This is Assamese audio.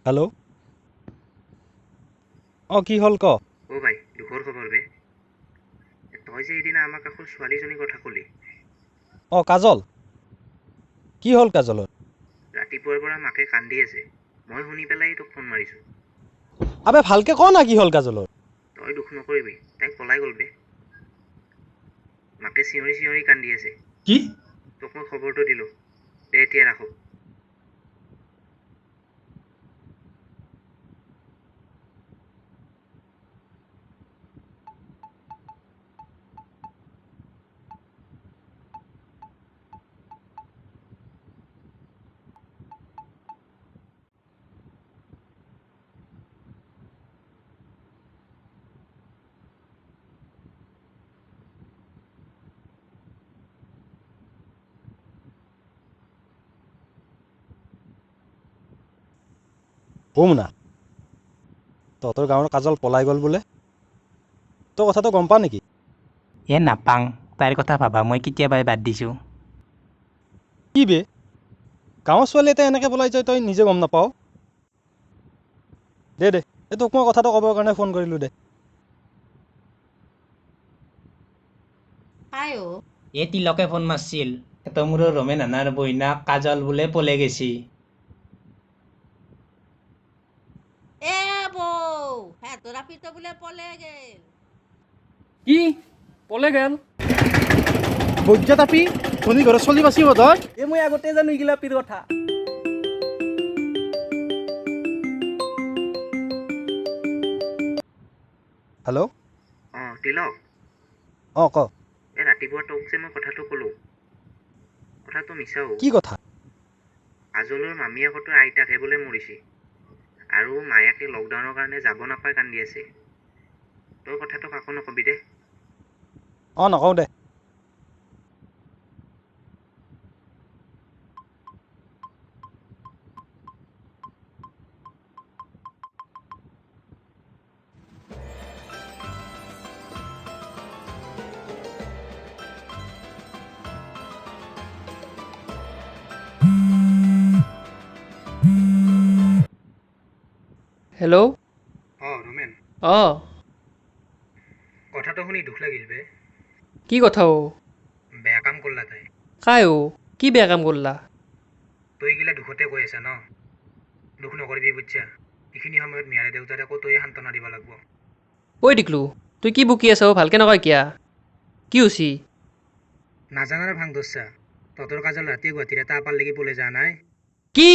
হেল্ল'। কি হ'ল ক? ভাই দুখৰ খবৰ বে। তই যে এদিনা আমাৰ কাষৰ ছোৱালীজনীৰ কথা কলি। কাজল। কি হ'ল কাজলৰ? ৰাতিপুৱাৰ পৰা মাকে কান্দি আছে। মই শুনি পেলাই তোক ফোন মাৰিছোঁ। আবে ভালকে ক না কি হ'ল কাজলৰ? তই দুখ নকৰিবি, তাইক পলাই গ'ল বে। মাকে চিঞৰি চিঞৰি কান্দি আছে। কি? তোক মই খবৰটো দিলোঁ। দে এতিয়া ৰাখোঁ। মুনা, তহঁতৰ গাঁৱৰ কাজল পলাই গ'ল বোলে। তই কথাটো গম পা নেকি? নাপাং, তাইৰ কথা ভাবা মই কেতিয়াবাই বাদ দিছোঁ। কি বে? গাঁৱৰ ছোৱালী এটা এনেকৈ পলাই যায় তই নিজে গম নাপাৱ? দে তোক মই কথাটো ক'বৰ কাৰণে ফোন কৰিলোঁ দে। তিলকে ফোন মাৰছিল। মোৰ ৰমেন নানাৰ বইনাক কাজল বোলে পলে গেছি। কি পলে গেল? বৈদ্য তাপি ধনী ঘৰত চলি বাচিব তই? মই আগতে জানো এইগিলা পিৰ কথা। হেল্ল'। তিলক। ক। ৰাতিপুৱা তোক যে মই কথাটো ক'লোঁ, কথাটো মিছাও। কি কথা? কাজলৰ মামীয়েকহঁতৰ আইতাকহে বোলে মৰিছে। আৰু মায়াকে লকডাউনৰ কাৰণে যাব নাপাই কান্দি আছে। তই কথাটো কাকো নকবি দে। নকওঁ দে। হেল্ল'। ৰমেন। কথাটো শুনি দুখ লাগিল বে। কি কথা বেয়া কাম কৰলা তাই। কাই কি বেয়া কাম কৰলা? তই এইগিলা দুখতে কৈ আছা ন? দুখ নকৰিবি বুজছা। এইখিনি সময়ত মিয়াৰে দেউতাৰে তইয়ে সান্তনা দিব লাগিব। ঐ টিকলু, তুই কি বকি আছ ভালকে নকয় কিয়া? কি হৈছি? নাজানাৰ ভাং ধৰছা। তহঁতৰ কাজল ৰাতিয়ে গুৱাহাটীৰ এটা আপাৰ লাগি পলাই যোৱা নাই। কি?